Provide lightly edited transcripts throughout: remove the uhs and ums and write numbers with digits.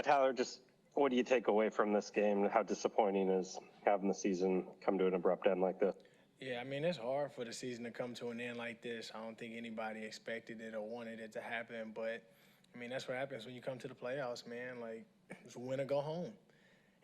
Tyler, just what do you take away from this game? How disappointing is having the season come to an abrupt end like this? Yeah, I mean, it's hard for the season to come to an end like this. I don't think anybody expected it or wanted it to happen, but I mean, that's what happens when you come to the playoffs, man. Like, it's win or go home.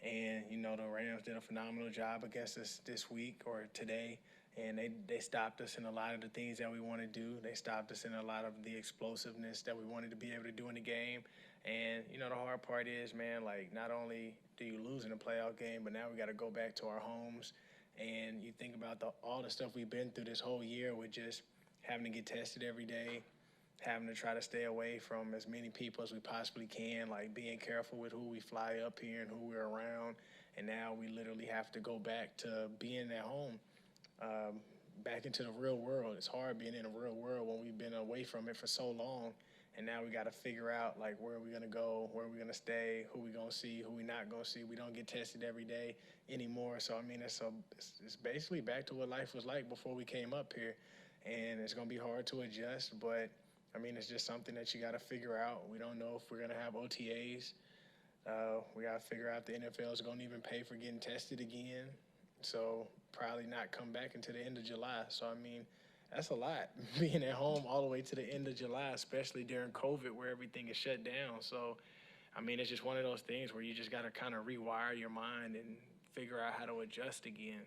And, the Rams did a phenomenal job against us this week or today. And they stopped us in a lot of the things that we want to do. They stopped us in a lot of the explosiveness that we wanted to be able to do in the game. And, the hard part is, man, like, not only do you lose in a playoff game, but now we got to go back to our homes. And you think about all the stuff we've been through this whole year with just having to get tested every day, having to try to stay away from as many people as we possibly can, like being careful with who we fly up here and who we're around. And now we literally have to go back to being at home, back into the real world. It's hard being in the real world when we've been away from it for so long. And now we got to figure out like where are we gonna go, where are we gonna stay, who we gonna see, who we not gonna see. We don't get tested every day anymore. So I mean, it's basically back to what life was like before we came up here, and it's gonna be hard to adjust. But I mean, it's just something that you got to figure out. We don't know if we're gonna have OTAs. We got to figure out the NFL is gonna even pay for getting tested again. So probably not come back until the end of July. So I mean, that's a lot being at home all the way to the end of July, especially during COVID where everything is shut down. So I mean, it's just one of those things where you just got to kind of rewire your mind and figure out how to adjust again.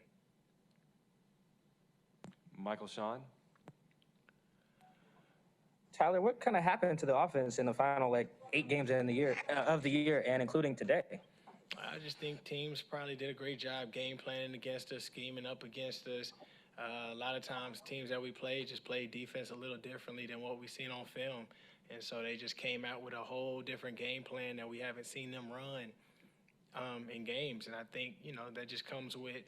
Michael Sean. Tyler, what kind of happened to the offense in the final 8 games in the year of the year, and including today? I just think teams probably did a great job game planning against us, scheming up against us. A lot of times, teams that we played just played defense a little differently than what we've seen on film. And so they just came out with a whole different game plan that we haven't seen them run in games. And I think, that just comes with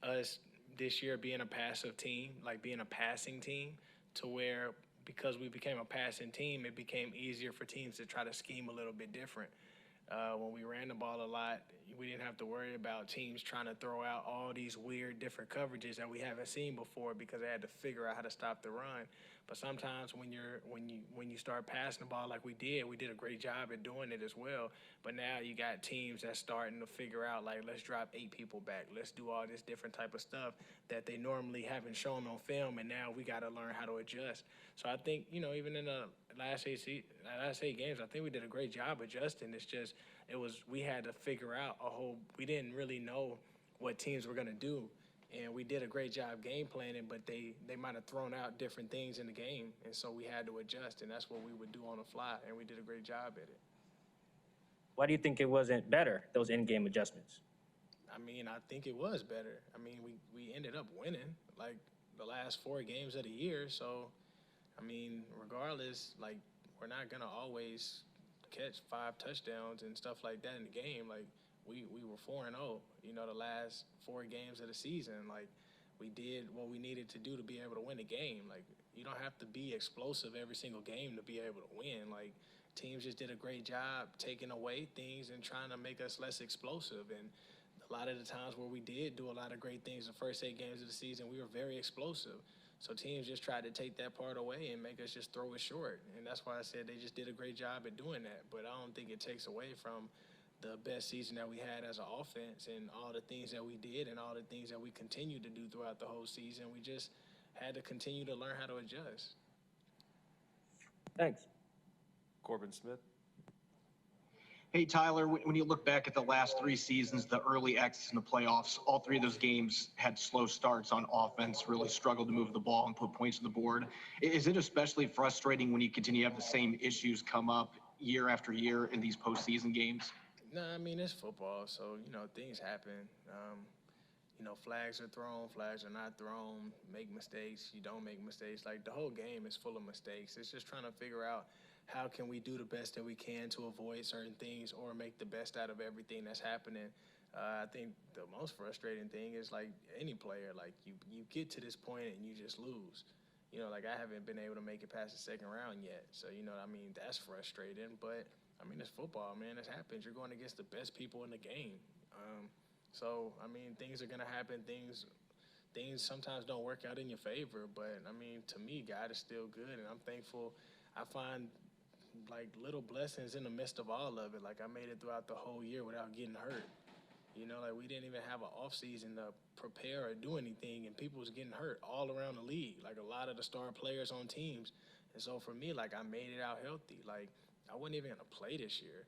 us this year being a passive team, like being a passing team, to where because we became a passing team, it became easier for teams to try to scheme a little bit different. When we ran the ball a lot, we didn't have to worry about teams trying to throw out all these weird different coverages that we haven't seen before because they had to figure out how to stop the run. But sometimes when you start passing the ball like we did a great job at doing it as well. But now you got teams that's starting to figure out like, let's drop 8 people back, let's do all this different type of stuff that they normally haven't shown on film, and now we got to learn how to adjust. So I think even in the last eight games, I think we did a great job adjusting. It's just we had to figure out we didn't really know what teams were going to do. And we did a great job game planning, but they might have thrown out different things in the game. And so we had to adjust, and that's what we would do on the fly, and we did a great job at it. Why do you think it wasn't better, those in-game adjustments? I mean, I think it was better. I mean, we ended up winning, like, the last 4 games of the year. So, I mean, regardless, like, we're not going to always catch 5 touchdowns and stuff like that in the game. Like, we were 4-0, the last 4 games of the season. Like, we did what we needed to do to be able to win the game. Like, you don't have to be explosive every single game to be able to win. Like, teams just did a great job taking away things and trying to make us less explosive. And a lot of the times where we did do a lot of great things the first 8 games of the season, we were very explosive. So teams just tried to take that part away and make us just throw it short. And that's why I said they just did a great job at doing that. But I don't think it takes away from the best season that we had as an offense and all the things that we did and all the things that we continued to do throughout the whole season. We just had to continue to learn how to adjust. Thanks. Corbin Smith. Hey, Tyler, when you look back at the last 3 seasons, the early exits in the playoffs, all 3 of those games had slow starts on offense, really struggled to move the ball and put points on the board. Is it especially frustrating when you continue to have the same issues come up year after year in these postseason games? No, I mean, it's football, so, things happen. Flags are thrown, flags are not thrown, make mistakes, you don't make mistakes. Like, the whole game is full of mistakes. It's just trying to figure out how can we do the best that we can to avoid certain things or make the best out of everything that's happening. I think the most frustrating thing is, like, any player, like, you get to this point and you just lose. Like, I haven't been able to make it past the second round yet. So, that's frustrating. But, I mean, it's football, man. It happens. You're going against the best people in the game. So, I mean, things are going to happen. Things sometimes don't work out in your favor. But, I mean, to me, God is still good, and I'm thankful. I find like little blessings in the midst of all of it. Like I made it throughout the whole year without getting hurt. You know, like we didn't even have an off season to prepare or do anything, and people was getting hurt all around the league. Like a lot of the star players on teams, and so for me, like I made it out healthy. Like I wasn't even gonna play this year.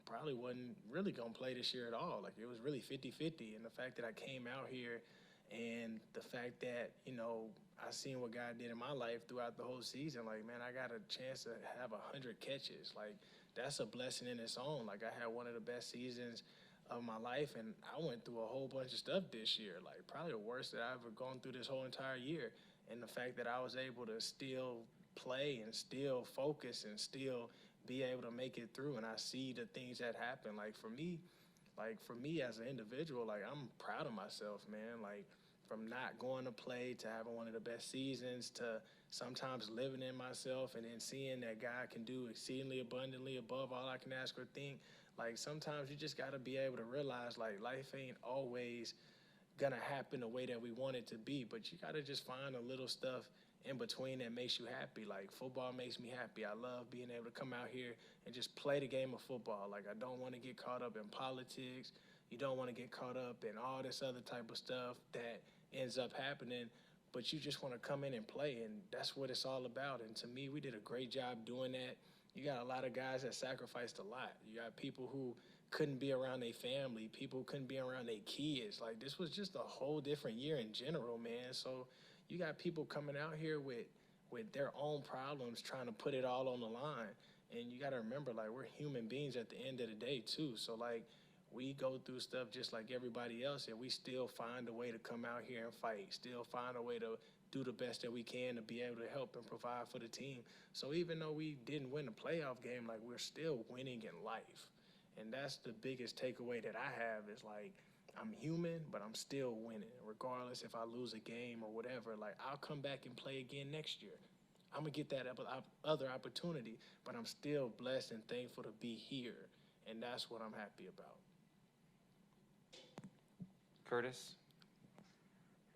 Probably wasn't really gonna play this year at all. Like it was really 50-50, and the fact that I came out here, and the fact that I seen what God did in my life throughout the whole season. Like man, I got a chance to have 100 catches. Like that's a blessing in its own. Like I had one of the best seasons of my life, and I went through a whole bunch of stuff this year, like probably the worst that I've ever gone through this whole entire year. And the fact that I was able to still play and still focus and still be able to make it through, and I see the things that happen. Like for me as an individual, like I'm proud of myself, man. Like from not going to play to having one of the best seasons to sometimes living in myself and then seeing that God can do exceedingly abundantly above all I can ask or think. Like sometimes you just got to be able to realize like life ain't always gonna happen the way that we want it to be, but you got to just find a little stuff in between that makes you happy. Like football makes me happy. I love being able to come out here and just play the game of football. Like I don't want to get caught up in politics. You don't want to get caught up in all this other type of stuff that ends up happening, but you just want to come in and play, and that's what it's all about. And to me, we did a great job doing that. You got a lot of guys that sacrificed a lot. You got people who couldn't be around their family, people who couldn't be around their kids. Like this was just a whole different year in general, man. So you got people coming out here with their own problems, trying to put it all on the line. And you got to remember, like we're human beings at the end of the day too. So like we go through stuff just like everybody else, and we still find a way to come out here and fight, still find a way to do the best that we can to be able to help and provide for the team. So even though we didn't win the playoff game, like we're still winning in life. And that's the biggest takeaway that I have is like, I'm human, but I'm still winning. Regardless if I lose a game or whatever, like I'll come back and play again next year. I'm gonna get that other opportunity, but I'm still blessed and thankful to be here. And that's what I'm happy about. Curtis?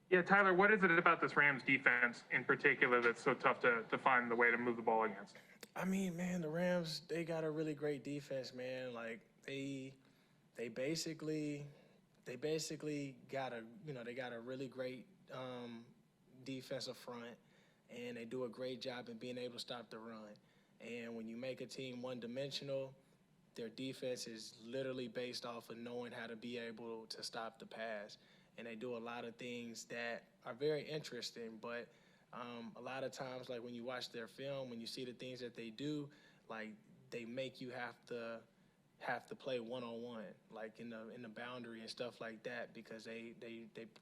Yeah, Tyler, what is it about this Rams defense in particular that's so tough to find the way to move the ball against? I mean, man, the Rams, they got a really great defense, man. Like they basically got they got a really great defensive front, and they do a great job in being able to stop the run. And when you make a team one-dimensional, their defense is literally based off of knowing how to be able to stop the pass. And they do a lot of things that are very interesting, but a lot of times, like when you watch their film, when you see the things that they do, like they make you have to play one-on-one, like in the boundary and stuff like that, because they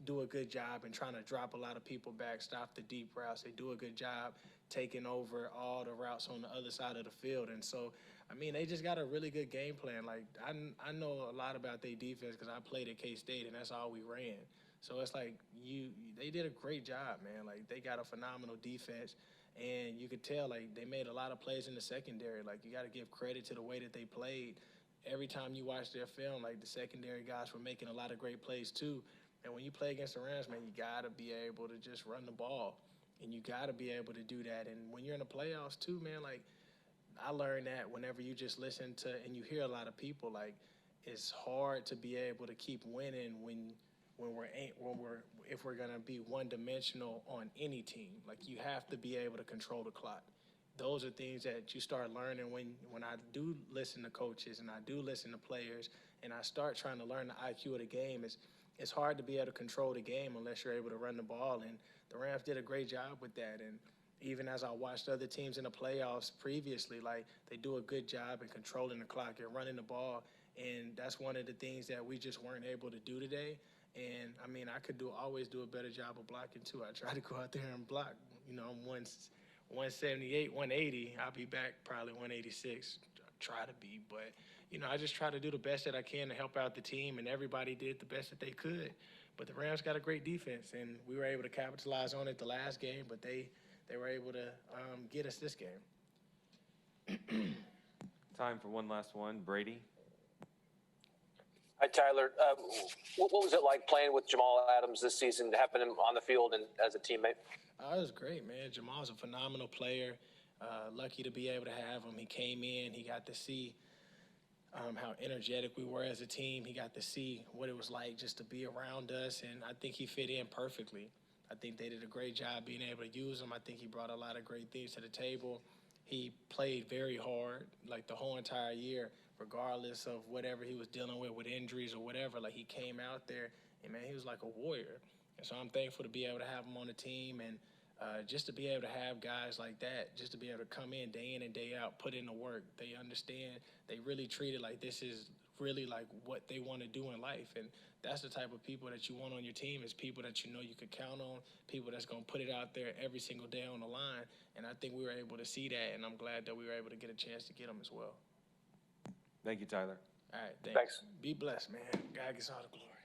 do a good job in trying to drop a lot of people back, stop the deep routes. They do a good job taking over all the routes on the other side of the field. And so, I mean, they just got a really good game plan. Like I know a lot about their defense because I played at K-State, and that's all we ran. So it's like they did a great job, man. Like they got a phenomenal defense, and you could tell like they made a lot of plays in the secondary. Like you got to give credit to the way that they played. Every time you watch their film, like the secondary guys were making a lot of great plays too. And when you play against the Rams, man, you got to be able to just run the ball, and you got to be able to do that. And when you're in the playoffs too, man, like I learned that whenever you just listen to and you hear a lot of people, like it's hard to be able to keep winning if we're gonna be one-dimensional on any team. Like you have to be able to control the clock. Those are things that you start learning when I do listen to coaches and I do listen to players and I start trying to learn the IQ of the game. It's hard to be able to control the game unless you're able to run the ball, and the Rams did a great job with that. And even as I watched other teams in the playoffs previously, like they do a good job in controlling the clock and running the ball, and that's one of the things that we just weren't able to do today. And I mean, I could always do a better job of blocking too. I try to go out there and block. I'm 178, 180. I'll be back probably 186. Try to be, but I just try to do the best that I can to help out the team, and everybody did the best that they could. But the Rams got a great defense, and we were able to capitalize on it the last game, but they were able to get us this game. Time for one last one. Brady? Hi, Tyler. What was it like playing with Jamal Adams this season, having him on the field and as a teammate? It was great, man. Jamal's a phenomenal player. Lucky to be able to have him. He came in, he got to see how energetic we were as a team. He got to see what it was like just to be around us, and I think he fit in perfectly. I think they did a great job being able to use him. I think he brought a lot of great things to the table. He played very hard, like the whole entire year, regardless of whatever he was dealing with injuries or whatever. Like, he came out there, and, man, he was like a warrior. And so I'm thankful to be able to have him on the team, and just to be able to have guys like that, just to be able to come in and day out, put in the work. They understand. They really treat it like this is really like what they want to do in life. And that's the type of people that you want on your team, is people that you know you could count on, people that's going to put it out there every single day on the line. And I think we were able to see that, and I'm glad that we were able to get a chance to get them as well. Thank you, Tyler. All right, Thanks. Be blessed, man. God gets all the glory.